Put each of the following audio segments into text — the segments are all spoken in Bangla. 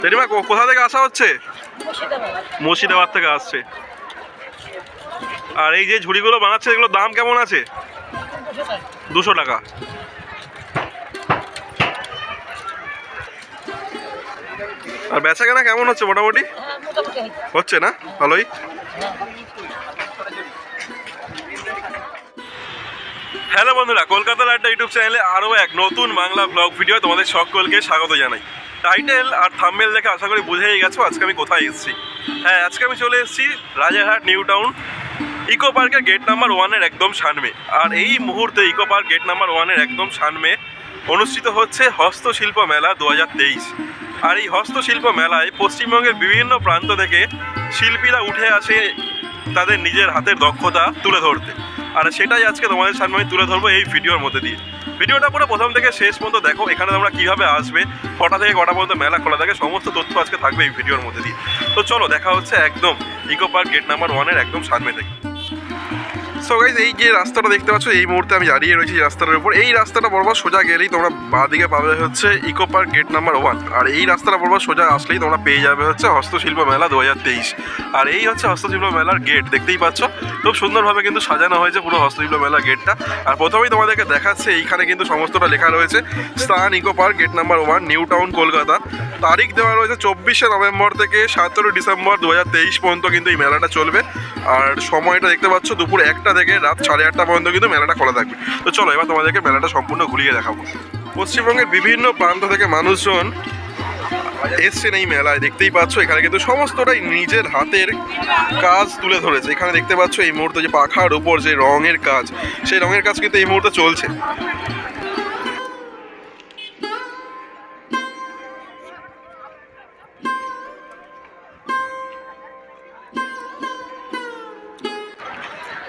টেরিমা কোথা থেকে আসা হচ্ছে? মুর্শিদাবাদ থেকে আসছে। আর এই যে ঝুড়িগুলো বানাচ্ছে এগুলোর দাম কেমন আছে? 200 টাকা। আর বেচা কেনা কেমন হচ্ছে? মোটামুটি হচ্ছে না? ভালোই। হ্যালো বন্ধুরা, কলকাতার একটা ইউটিউব চ্যানেলে আরও এক নতুন বাংলা ব্লগ ভিডিও তোমাদের সকলকে স্বাগত জানাই। টাইটেল আর থাম্বনেল দেখে আশা করি বুঝেই গেছো আজকে আমি কোথায় এসেছি। হ্যাঁ, আজকে আমি চলে এসেছি রাজারহাট নিউ টাউন ইকো পার্কের গেট নাম্বার 1-এর একদম সামনে। আর এই মুহূর্তে ইকো পার্ক গেট নাম্বার 1-এর একদম সামনে অনুষ্ঠিত হচ্ছে হস্তশিল্প মেলা 2023। আর এই হস্তশিল্প মেলায় পশ্চিমবঙ্গের বিভিন্ন প্রান্ত থেকে শিল্পীরা উঠে আসে তাদের নিজের হাতের দক্ষতা তুলে ধরতে। আর সেটাই আজকে তোমাদের সামনে আমি তুলে ধরবো এই ভিডিওর মধ্যে দিয়ে। ভিডিওটা পুরো প্রথম থেকে শেষ পর্যন্ত দেখো। এখানে তোমরা কীভাবে আসবে, কটা থেকে কটা পর্যন্ত মেলা খোলা থাকে, সমস্ত তথ্য আজকে থাকবে এই ভিডিওর মধ্যে দিয়ে। তো চলো দেখা হচ্ছে একদম ইকো পার্ক গেট নাম্বার 1-এর একদম সামনে থেকে। সো গাইজ, এই যে রাস্তাটা দেখতে পাচ্ছ এই মুহূর্তে আমি দাঁড়িয়ে রয়েছি এই রাস্তাটার উপর। এই রাস্তাটা বরাবর সোজা গেলেই তোমরা বাঁ দিকে পাবে হচ্ছে ইকো পার্ক গেট নাম্বার 1। আর এই রাস্তাটা বরাবর সোজা আসলেই তোমরা পেয়ে যাবে হচ্ছে হস্তশিল্প মেলা 2023। আর এই হচ্ছে হস্তশিল্প মেলার গেট, দেখতেই পাচ্ছ খুব সুন্দরভাবে কিন্তু সাজানো হয়েছে পুরো হস্তশিল্প মেলার গেটটা। আর প্রথমেই তোমাদেরকে দেখাচ্ছে এইখানে কিন্তু সমস্তটা লেখা রয়েছে স্থান Eco Park gate number 1, New Town, Kolkata. তারিখ দেওয়া রয়েছে 24শে নভেম্বর থেকে 17 ডিসেম্বর 2023 পর্যন্ত কিন্তু এই মেলাটা চলবে। আর সময়টা দেখতে পাচ্ছ দুপুর 1টা থেকে রাত 8:30 পর্যন্ত কিন্তু মেলাটা খোলা থাকবে। তো চলো এবার তোমাদেরকে মেলাটা সম্পূর্ণ ঘুরিয়ে দেখাবো। পশ্চিমবঙ্গের বিভিন্ন প্রান্ত থেকে মানুষজন এসছেন এই মেলায়, দেখতেই পাচ্ছ এখানে কিন্তু সমস্তটাই নিজের হাতের কাজ তুলে ধরেছে। এখানে দেখতে পাচ্ছ এই মুহূর্তে যে পাখার উপর যে রঙের কাজ, সেই রঙের কাজ কিন্তু এই মুহূর্তে চলছে।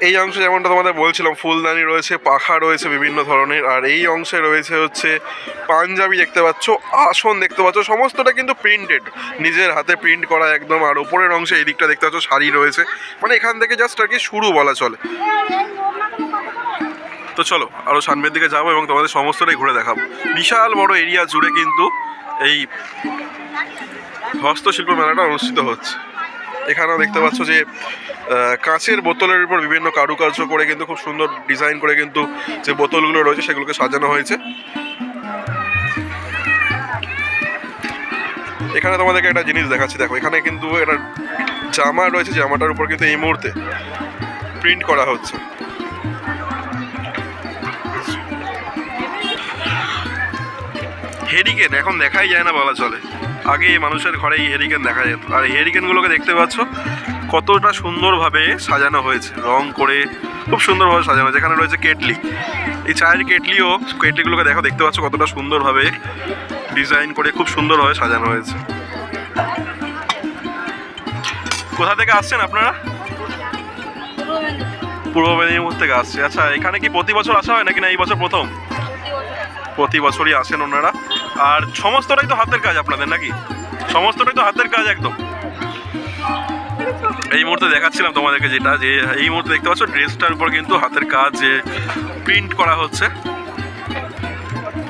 এই অংশে যেমনটা তোমাদের বলছিলাম ফুলদানি রয়েছে, পাখা রয়েছে বিভিন্ন ধরনের। আর এই অংশে রয়েছে হচ্ছে পাঞ্জাবি দেখতে পাচ্ছ, আসন দেখতে পাচ্ছ, সমস্তটা কিন্তু প্রিন্টেড, নিজের হাতে প্রিন্ট করা একদম। আর ওপরের অংশে এই দিকটা দেখতে পাচ্ছ শাড়ি রয়েছে, মানে এখান থেকে জাস্ট আর কি শুরু বলা চলে। তো চলো আরও সামনের দিকে যাবো এবং তোমাদের সমস্তটাই ঘুরে দেখাবো। বিশাল বড় এরিয়া জুড়ে কিন্তু এই হস্তশিল্প মেলাটা অনুষ্ঠিত হচ্ছে। এখানেও দেখতে পাচ্ছ যে কাঁচের বোতলের উপর বিভিন্ন কারুকার্য করে কিন্তু খুব সুন্দর ডিজাইন করে কিন্তু যে বোতলগুলো রয়েছে সেগুলোকে সাজানো হয়েছে। এখানে তোমাদেরকে একটা জিনিস দেখাচ্ছি, দেখো এখানে কিন্তু একটা জামা রয়েছে, জামাটার উপর কিন্তু এই মুহূর্তে প্রিন্ট করা হচ্ছে। হেরিকেন এখন দেখাই যায় না বলা চলে, আগে মানুষের ঘরে এই হেরিকেন দেখা যেত। আর এই হেরিকেনগুলোকে দেখতে পাচ্ছ কতটা সুন্দরভাবে সাজানো হয়েছে, রং করে খুব সুন্দরভাবে সাজানো হয়েছে। এখানে রয়েছে কেটলি, এই চায়ের কেটলিগুলোকে দেখো, দেখতে পাচ্ছ কতটা সুন্দরভাবে ডিজাইন করে খুব সুন্দরভাবে সাজানো হয়েছে। কোথা থেকে আসছেন আপনারা? পূর্ব মেদিনীপুর থেকে আসছে। আচ্ছা, এখানে কি প্রতি বছর আসা হয় নাকি না এই বছর প্রথম? প্রতি বছরই আসেন ওনারা। আর সমস্তটাই তো হাতের কাজ আপনাদের নাকি? সমস্তটাই তো হাতের কাজ একদম। এই মুহূর্তে দেখাচ্ছিলাম তোমাদেরকে যেটা, যে এই মুহূর্তে দেখতে পাচ্ছ ড্রেসটার উপর কিন্তু হাতের কাজ যে প্রিন্ট করা হচ্ছে।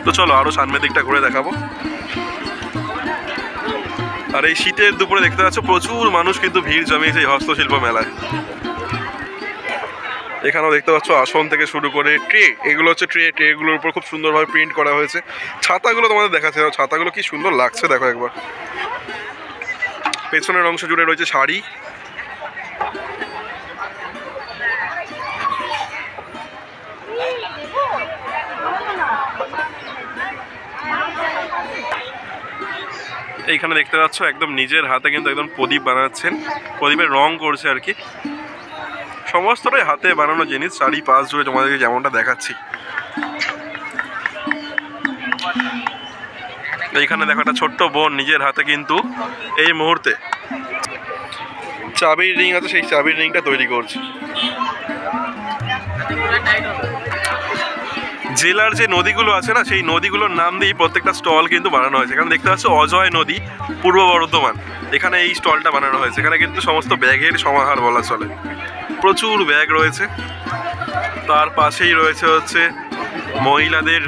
তো চলো আরও সামনের দিকটা ঘুরে দেখাবো। আর এই শীতের দুপুরে দেখতে পাচ্ছ প্রচুর মানুষ কিন্তু ভিড় জমিয়েছে এই হস্তশিল্প মেলায়। এখানেও দেখতে পাচ্ছ আসন থেকে শুরু করে ট্রে, এগুলো হচ্ছে ট্রেগুলোর উপর খুব সুন্দরভাবে প্রিন্ট করা হয়েছে। ছাতাগুলো তোমাদের দেখাচ্ছে, ছাতাগুলো কি সুন্দর লাগছে দেখো একবার। পেছনের অংশ জুড়ে রয়েছে শাড়ি। এইখানে দেখতে পাচ্ছ একদম নিজের হাতে কিন্তু একদম প্রদীপ বানাচ্ছেন, প্রদীপের রং করছে আর কি। সমস্তটাই হাতে বানানো জিনিস, চারিপাশ জুড়ে তোমাদেরকে যেমনটা দেখাচ্ছি। এইখানে দেখো একটা ছোট্ট বোন নিজের হাতে কিন্তু এই মুহূর্তে চাবির রিং আছে, সেই চাবির রিংটা তৈরি করছে। জেলার যে নদীগুলো আছে না, সেই নদীগুলোর নাম দিয়েই প্রত্যেকটা স্টল কিন্তু বানানো হয়েছে। এখানে দেখতে পাচ্ছ অজয় নদী, পূর্ব বর্ধমান, এখানে এই স্টলটা বানানো হয়েছে। এখানে কিন্তু সমস্ত ব্যাগের সমাহার বলা চলে, প্রচুর ব্যাগ রয়েছে। তার পাশেই রয়েছে হচ্ছে মহিলাদের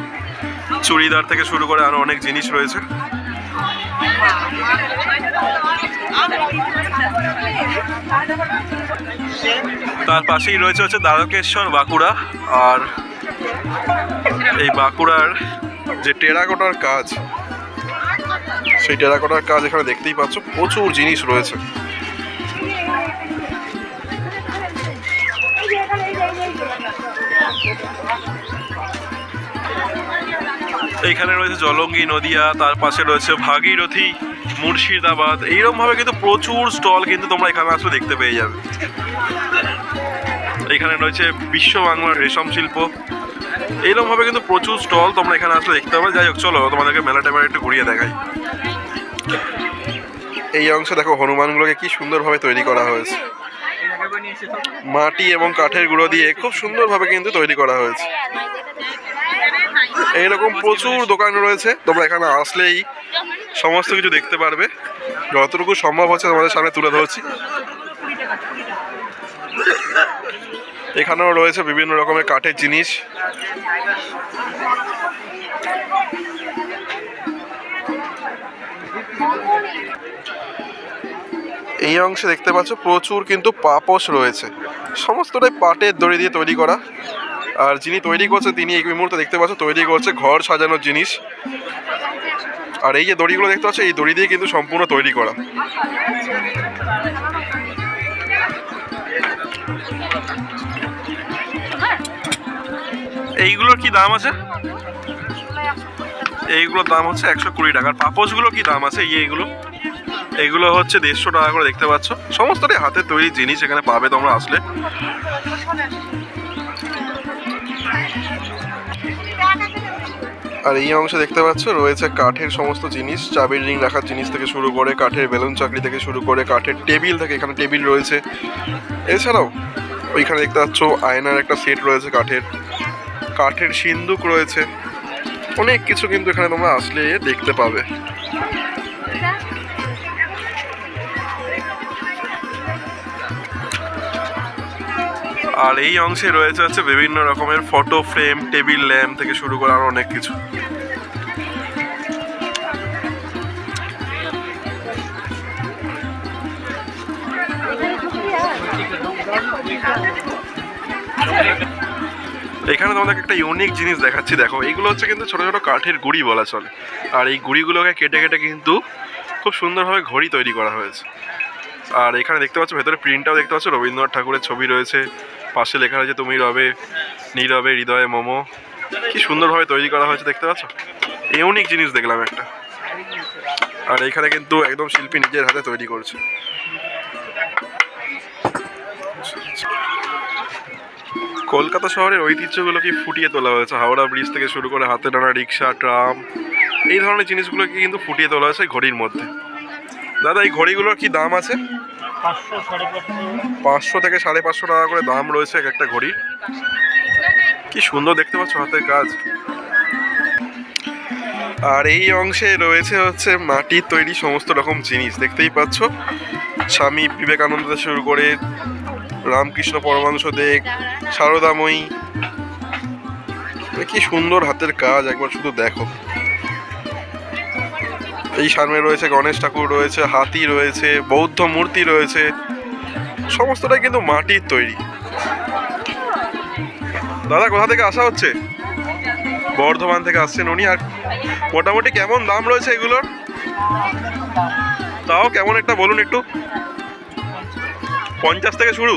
চুড়িদার থেকে শুরু করে আরও অনেক জিনিস রয়েছে। তার পাশেই রয়েছে হচ্ছে দ্বারকেশ্বর বাঁকুড়া। আর এই বাঁকুড়ার যে টেরাকোটার কাজ, সেই টেরাকোটার কাজ এখানে দেখতেই পাচ্ছ, প্রচুর জিনিস রয়েছে। এইখানে রয়েছে জলঙ্গি নদিয়া, তার পাশে রয়েছে ভাগীরথী, মুর্শিদাবাদ। এইরকম ভাবে কিন্তু প্রচুর স্টল কিন্তু তোমরা এখানে আসলে দেখতে পেয়ে যাবে। এখানে রয়েছে বিশ্ব বাংলার রেশম শিল্প। এইরকম ভাবে কিন্তু প্রচুর স্টল তোমরা এখানে আসলে দেখতে পাবে। যাই হোক, চলো তোমাদেরকে মেলাটা এবার একটু ঘুরিয়ে দেখাই। এই অংশে দেখো হনুমানগুলোকে কি সুন্দরভাবে তৈরি করা হয়েছে। মাটি এবং কাঠের গুঁড়ো দিয়ে খুব সুন্দরভাবে কিন্তু তৈরি করা হয়েছে। এইরকম প্রচুর দোকান রয়েছে, তোমরা এখানে আসলেই সমস্ত কিছু দেখতে পারবে। যতটুকু সম্ভব হচ্ছে তোমাদের সামনে তুলে ধরছি। এখানেও রয়েছে বিভিন্ন রকমের কাঠের জিনিস। এই অংশে দেখতে পাচ্ছ প্রচুর কিন্তু পাপোশ রয়েছে, সমস্তটাই পাটের দড়ি দিয়ে তৈরি করা। আর যিনি তৈরি করছে তিনি এই মুহূর্তে দেখতে পাচ্ছ তৈরি করছে ঘর সাজানোর জিনিস। আর এই যে দড়িগুলো দেখতে পাচ্ছ, এই দড়ি দিয়ে কিন্তু সম্পূর্ণ তৈরি করা। এইগুলোর কি দাম আছে? এইগুলোর দাম হচ্ছে 120 টাকা। আর পাপোশগুলোর কি দাম আছে? এইগুলো হচ্ছে 150 টাকা করে। দেখতে পাচ্ছ সমস্তটাই হাতের তৈরি জিনিস এখানে পাবে তোমরা আসলে। আর এই অংশে দেখতে পাচ্ছ রয়েছে কাঠের সমস্ত জিনিস, চাবির রিং রাখার জিনিস থেকে শুরু করে, কাঠের বেলুন চাকরি থেকে শুরু করে, কাঠের টেবিল থেকে, এখানে টেবিল রয়েছে। এছাড়াও ওইখানে দেখতে পাচ্ছ আয়নার একটা সেট রয়েছে, কাঠের সিন্দুক রয়েছে। অনেক কিছু কিন্তু এখানে তোমরা আসলে দেখতে পাবে। আর এই অংশে রয়েছে হচ্ছে বিভিন্ন রকমের ফটো ফ্রেম, টেবিল ল্যাম্প থেকে শুরু করে আরো অনেক কিছু। এখানে তোমাদেরকে একটা ইউনিক জিনিস দেখাচ্ছি, দেখো। এইগুলো হচ্ছে কিন্তু ছোট ছোট কাঠের গুড়ি বলা চলে। আর এই গুড়িগুলোকে কেটে কেটে কিন্তু খুব সুন্দরভাবে ঘড়ি তৈরি করা হয়েছে। আর এখানে দেখতে পাচ্ছ ভেতরে প্রিন্টটাও দেখতে পাচ্ছ, রবীন্দ্রনাথ ঠাকুরের ছবি রয়েছে। পাশে লেখা রয়েছে তুমি রবে নীরবে হৃদয়ে মোমো। কি সুন্দরভাবে তৈরি করা হয়েছে দেখতে পাচ্ছ। ইউনিক জিনিস দেখলাম একটা। আর এখানে কিন্তু একদম শিল্পী নিজের হাতে তৈরি করছে। কলকাতা শহরের ঐতিহ্যগুলোকে ফুটিয়ে তোলা হয়েছে। হাওড়া ব্রিজ থেকে শুরু করে হাতে টানা রিক্সা, ট্রাম, এই ধরনের জিনিসগুলোকে কিন্তু ফুটিয়ে তোলা হয়েছে ঘড়ির মধ্যে। দাদা, এই ঘড়িগুলোর কি দাম আছে? 500 থেকে 550 টাকা করে দাম রয়েছে এক একটা ঘড়ির। কি সুন্দর দেখতে পাচ্ছ হাতের কাজ। আর এই অংশে রয়েছে হচ্ছে মাটির তৈরি সমস্ত রকম জিনিস, দেখতেই পাচ্ছ। স্বামী বিবেকানন্দ থেকে শুরু করে রামকৃষ্ণ পরমহংসদেব, সারদাময়ী, কি সুন্দর হাতের কাজ, একবার শুধু দেখো। এই সামনে রয়েছে গণেশ ঠাকুর রয়েছে, হাতি রয়েছে, বৌদ্ধ মূর্তি রয়েছে, সমস্তটাই কিন্তু মাটির তৈরি। দাদা, কোথা থেকে আসা হচ্ছে? বর্ধমান থেকে আসছেন উনি। আর মোটামুটি কেমন দাম রয়েছে এগুলোর? তাও কেমন একটা বলুন একটু। 50 থেকে শুরু?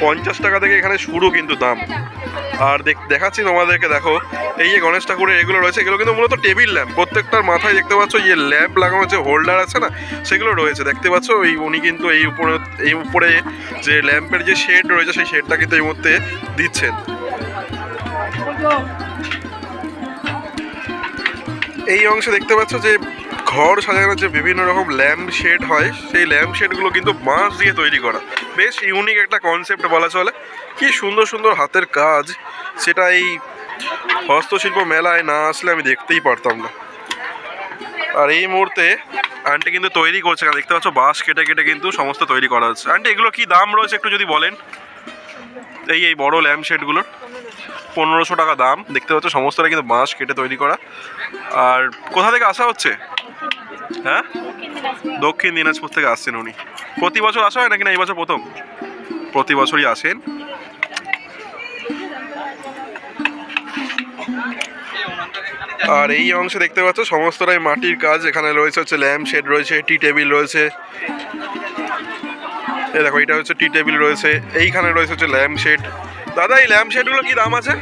50 টাকা থেকে এখানে শুরু কিন্তু দাম। আর দেখাচ্ছি তোমাদেরকে, দেখো এই যে গণেশ ঠাকুরের এগুলো রয়েছে, এগুলো কিন্তু মূলত টেবিল ল্যাম্প। প্রত্যেকটার মাথায় দেখতে পাচ্ছ যে ল্যাম্প লাগানো, যে হোল্ডার আছে না, সেগুলো রয়েছে দেখতে পাচ্ছ। উনি কিন্তু এই উপরে যে ল্যাম্পের যে শেড রয়েছে, সেই শেডটা কিন্তু এই মুহূর্তে দিচ্ছেন। এই অংশে দেখতে পাচ্ছ যে ঘর সাজানোর যে বিভিন্ন রকম ল্যাম্প শেড হয়, সেই ল্যাম্প শেডগুলো কিন্তু বাঁশ দিয়ে তৈরি করা। বেশ ইউনিক একটা কনসেপ্ট বলা চলে। কি সুন্দর সুন্দর হাতের কাজ, সেটা এই হস্তশিল্প মেলায় না আসলে আমি দেখতেই পারতাম না। আর এই মুহূর্তে আন্টি কিন্তু তৈরি করছে, দেখতে পাচ্ছ বাঁশ কেটে কেটে কিন্তু সমস্ত তৈরি করা হচ্ছে। আন্টি, এগুলো কি দাম রয়েছে একটু যদি বলেন? এই বড় ল্যাম্প শেডগুলোর 1500 টাকা দাম। দেখতে পাচ্ছ সমস্তটা কিন্তু বাঁশ কেটে তৈরি করা। আর কোথা থেকে আসা হচ্ছে? হ্যাঁ, দক্ষিণ দিনাজপুর থেকে আসছেন উনি। প্রতি বছর আসা হয় নাকি না এই বছর প্রথম? প্রতি বছরই আসেন। আর এই অংশে দেখতে পাচ্ছ সমস্তটাই মাটির কাজ। এখানে রয়েছে হচ্ছে ল্যাম্প শেড রয়েছে, টি টেবিল রয়েছে। এই দেখো এটা হচ্ছে টি টেবিল রয়েছে, এইখানে রয়েছে হচ্ছে ল্যাম্প শেড। দাদা এই ল্যাম্প শেডগুলো কি দাম আছে?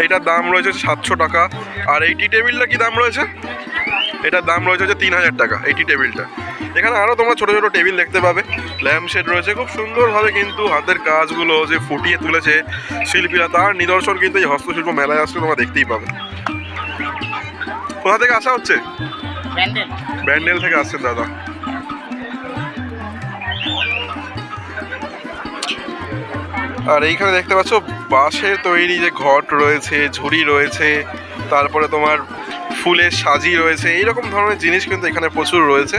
এইটার দাম রয়েছে 700 টাকা। আর এই টি টেবিলটা কি দাম রয়েছে? এটার দাম রয়েছে হচ্ছে 3000 টাকা এই টি টেবিলটা। এখানে আরও তোমরা ছোটো ছোটো টেবিল দেখতে পাবে, ল্যাম্প শেড রয়েছে। খুব সুন্দরভাবে কিন্তু হাতের কাজগুলো যে ফুটিয়ে তুলেছে শিল্পীরা, তার নিদর্শন কিন্তু এই হস্তশিল্প মেলায় আসলে তোমরা দেখতেই পাবে। কোথা থেকে আসা হচ্ছে? ব্যান্ডেল থেকে আসছেন দাদা। আর এইখানে দেখতে পাচ্ছ বাঁশের তৈরি যে ঘট রয়েছে, ঝুড়ি রয়েছে, তারপরে তোমার ফুলের সাজি রয়েছে। এইরকম ধরনের জিনিস কিন্তু এখানে প্রচুর রয়েছে,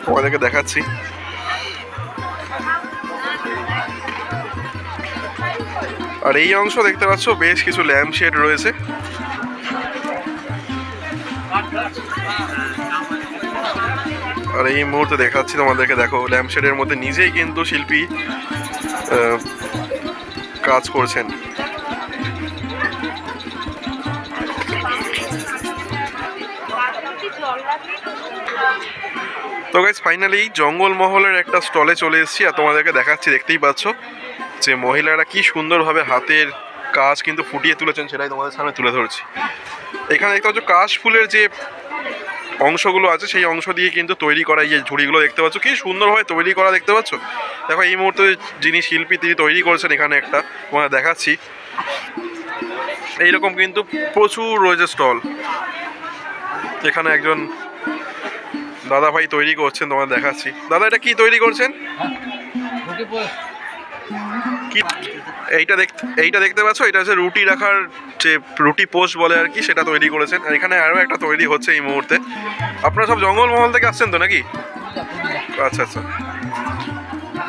তোমাদেরকে দেখাচ্ছি। আর এই অংশ দেখতে পাচ্ছ বেশ কিছু ল্যাম্প শেড রয়েছে। আর এই মুহূর্তে দেখাচ্ছি তোমাদেরকে, দেখো ল্যাম্প শেডের মধ্যে নিজেই কিন্তু শিল্পী কাজ করছেন। তো গাইস ফাইনালি জঙ্গলমহলের একটা স্টলে চলে এসেছি আর তোমাদেরকে দেখাচ্ছি। দেখতেই পাচ্ছ যে মহিলারা কি সুন্দরভাবে হাতের কাজ কিন্তু ফুটিয়ে তুলেছেন, সেটাই তোমাদের সামনে তুলে ধরছি। এখানে দেখতে পাচ্ছ কাশ ফুলের যে অংশগুলো আছে সেই অংশ দিয়ে কিন্তু তৈরি করা এই যে ঝুড়িগুলো দেখতে পাচ্ছ, কি সুন্দরভাবে তৈরি করা দেখতে পাচ্ছ। দেখো এই মুহূর্তে যিনি শিল্পী তিনি তৈরি করেছেন এখানে একটা, তোমাদের দেখাচ্ছি। এইরকম কিন্তু প্রচুর রয়েছে স্টল। এখানে একজন দাদা ভাই তৈরি করছেন, তোমাদের দেখাচ্ছি। দাদা এটা কি তৈরি করছেন? কি এইটা দেখতে পাচ্ছ, এটা হচ্ছে রুটি রাখার যে রুটি পোস্ট বলে আর কি, সেটা তৈরি করেছেন। আর এখানে আরও একটা তৈরি হচ্ছে এই মুহূর্তে। আপনারা সব জঙ্গলমহল থেকে আসছেন তো নাকি? আচ্ছা আচ্ছা।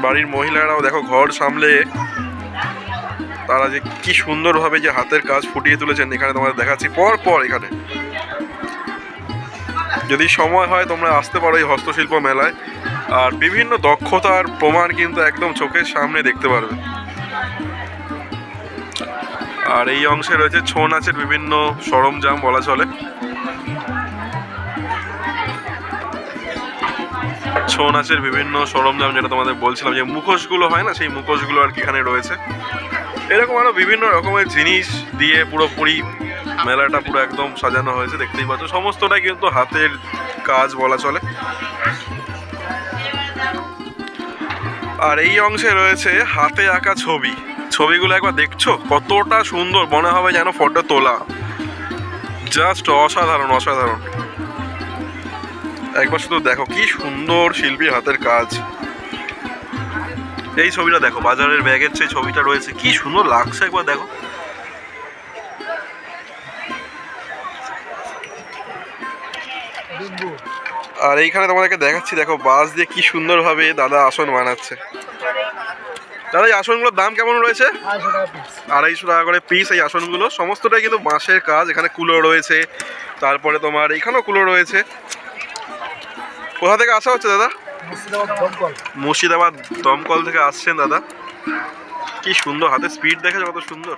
বাড়ির মহিলারাও দেখো ঘর সামলে তারা যে কি সুন্দরভাবে যে হাতের কাজ ফুটিয়ে তুলেছেন এখানে তোমাদের দেখাচ্ছি পর পর। এখানে যদি সময় হয় তোমরা আসতে পারো এই হস্তশিল্প মেলায়, আর বিভিন্ন দক্ষতার প্রমাণ কিন্তু একদম চোখের সামনে দেখতে পারবে। আর এই অংশে রয়েছে ছৌ নাচের বিভিন্ন সরঞ্জাম বলা চলে। ছৌ নাচের বিভিন্ন সরঞ্জাম, যেটা তোমাদের বলছিলাম যে মুখোশগুলো হয় না, সেই মুখোশগুলো আর কি এখানে রয়েছে। এরকম আরও বিভিন্ন রকমের জিনিস দিয়ে পুরোপুরি মেলাটা পুরো একদম সাজানো হয়েছে, দেখতেই পাচ্ছ। সমস্তটাই কিন্তু হাতের কাজ বলা চলে। আর এই অংশে রয়েছে হাতে আঁকা ছবি। ছবিগুলো একবার দেখছো কতটা সুন্দর, মনে হবে যেন ফটো তোলা। জাস্ট অসাধারণ অসাধারণ। একবার শুধু দেখো কি সুন্দর শিল্পীর হাতের কাজ। এই ছবিটা দেখো, বাজারের ব্যাগের সেই ছবিটা রয়েছে, কি সুন্দর লাগছে একবার দেখো। আর এইখানে তোমাদেরকে দেখাচ্ছি, দেখো বাঁশ দিয়ে কি সুন্দরভাবে দাদা আসন বানাচ্ছে। দাদা এই আসনগুলোর দাম কেমন রয়েছে? 250 টাকা করে পিস এই আসনগুলো। সমস্তটাই কিন্তু বাঁশের কাজ। এখানে কুলো রয়েছে, তারপরে তোমার এইখানেও কুলো রয়েছে। কোথা থেকে আসা হচ্ছে দাদা? মুর্শিদাবাদ দমকল থেকে আসছেন দাদা। কি সুন্দর হাতে স্পিড দেখেছো কত সুন্দর।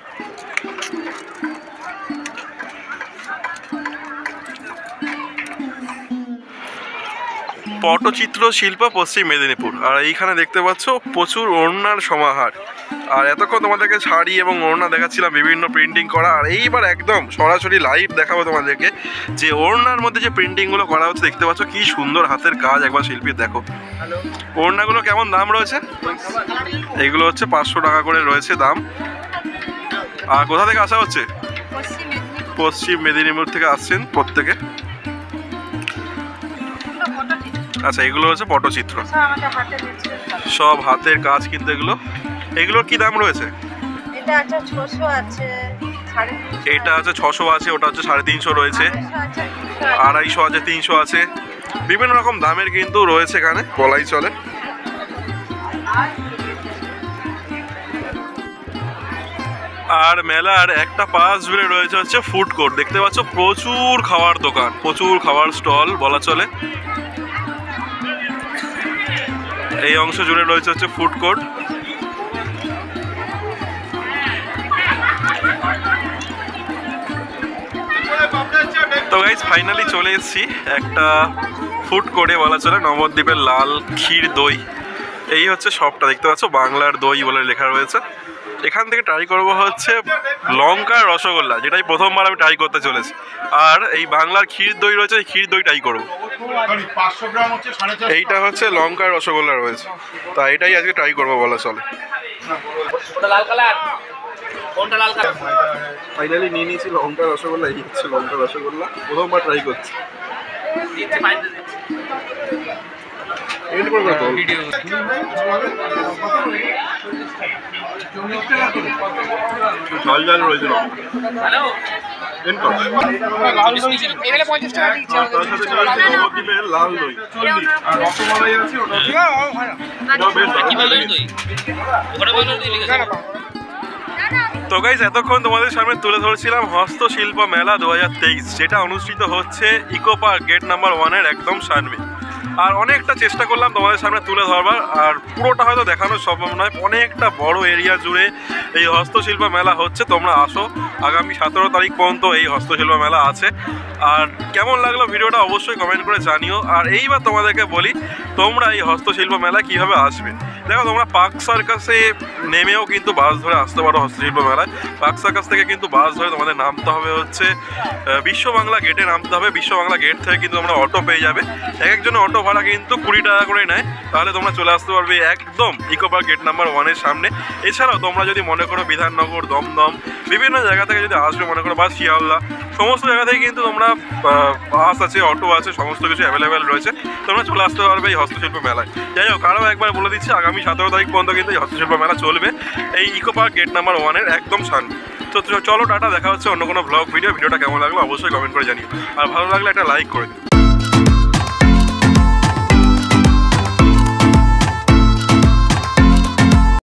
পটচিত্র শিল্প পশ্চিম মেদিনীপুর। আর এইখানে দেখতে পাচ্ছ প্রচুর ওড়নার সমাহার। আর এতক্ষণ তোমাদেরকে শাড়ি এবং ওড়না দেখাচ্ছিলাম বিভিন্ন প্রিন্টিং করা। আর এইবার একদম সরাসরি লাইভ দেখাবো তোমাদেরকে যে ওড়নার মধ্যে যে প্রিন্টিংগুলো করা হচ্ছে। দেখতে পাচ্ছ কি সুন্দর হাতের কাজ, একবার শিল্পীর দেখো। ওড়নাগুলো কেমন দাম রয়েছে? এইগুলো হচ্ছে 500 টাকা করে রয়েছে দাম। আর কোথা থেকে আসা হচ্ছে? পশ্চিম মেদিনীপুর থেকে আসছেন প্রত্যেকে। আচ্ছা এগুলো হচ্ছে পটচিত্র, সব হাতের কাজ কিন্তু এগুলো। এগুলোর কি দাম রয়েছে? এটা আছে 600 আছে, এটা আছে 600 আছে, ওটা হচ্ছে 350 রয়েছে, 250 আছে, 300 আছে। বিভিন্ন রকম দামের কিন্তু রয়েছে এখানে বলাই চলে। আর মেলার একটা পাশ জুড়ে রয়েছে হচ্ছে ফুড কোর্ট, দেখতে পাচ্ছ প্রচুর খাওয়ার দোকান, প্রচুর খাওয়ার স্টল বলা চলে। এই অংশ জুড়ে রয়েছে হচ্ছে ফুড কোর্ট। তো গাইজ ফাইনালি চলে এসেছি একটা ফুড কোর্টে বলা চলে, নবদ্বীপের লাল ক্ষীর দই। এই হচ্ছে শপটা, দেখতে পাচ্ছ বাংলার দই বলে লেখা রয়েছে। এখান থেকে ট্রাই করবো হচ্ছে লঙ্কার রসগোল্লা, যেটাই প্রথমবার আমি ট্রাই করতে চলেছি। আর এই বাংলার ক্ষীর দই রয়েছে, এই ক্ষীর দই ট্রাই করবো। এইটা হচ্ছে লঙ্কার রসগোল্লা রয়েছে, তা এটাই আজকে ট্রাই করবো বলা চলে। ফাইনালি নিয়ে নিয়েছি লঙ্কার রসগোল্লা। এই হচ্ছে লঙ্কার রসগোল্লা, প্রথমবার ট্রাই করছি। ঝাল ঝাল রয়েছে, লাল দই তো গাইজ এতক্ষণ তোমাদের সামনে তুলে ধরছিলাম হস্তশিল্প মেলা 2023, যেটা অনুষ্ঠিত হচ্ছে ইকো পার্ক গেট নাম্বার 1-এর একদম সামনে। আর অনেকটা চেষ্টা করলাম তোমাদের সামনে তুলে ধরবার, আর পুরোটা হয়তো দেখানো সম্ভব নয়। অনেকটা বড় এরিয়া জুড়ে এই হস্তশিল্প মেলা হচ্ছে, তোমরা আসো। আগামী 17 তারিখ পর্যন্ত এই হস্তশিল্প মেলা আছে। আর কেমন লাগলো ভিডিওটা অবশ্যই কমেন্ট করে জানিও। আর এইবার তোমাদেরকে বলি, তোমরা এই হস্তশিল্প মেলা কীভাবে আসবে। দেখো, তোমরা পার্ক সার্কাসে নেমেও কিন্তু বাস ধরে আসতে পারো হস্তশিল্প মেলায়। পার্ক সার্কাস থেকে কিন্তু বাস ধরে তোমাদের নামতে হবে হচ্ছে বিশ্ব বাংলা গেটে নামতে হবে। বিশ্ব বাংলা গেট থেকে কিন্তু তোমরা অটো পেয়ে যাবে। এক একজনের অটো ভাড়া কিন্তু 20 টাকা করে নেয়। তাহলে তোমরা চলে আসতে পারবে একদম ইকো পার্ক গেট নাম্বার 1-এর সামনে। এছাড়াও তোমরা যদি মনে করো বিধাননগর, দমদম, বিভিন্ন জায়গা থেকে যদি আসবে মনে করো, বা শিয়ালদা, সমস্ত জায়গা থেকে কিন্তু তোমরা বাস আছে, অটো আছে, সমস্ত কিছু অ্যাভেলেবেল রয়েছে। তোমরা চলে আসতে পারবে এই হস্তশিল্প মেলায়। যাই হোক, আরও একবার বলে দিচ্ছি, আগামী 17 তারিখ পর্যন্ত কিন্তু এই হস্তশিল্প মেলা চলবে এই ইকো পার্ক গেট নাম্বার 1-এর একদম সামনে। তো চলো টাটা, দেখা হচ্ছে অন্য কোনো ব্লগ ভিডিওটা কেমন লাগলো অবশ্যই কমেন্ট করে জানিও। আর ভালো লাগলে একটা লাইক করে দিও।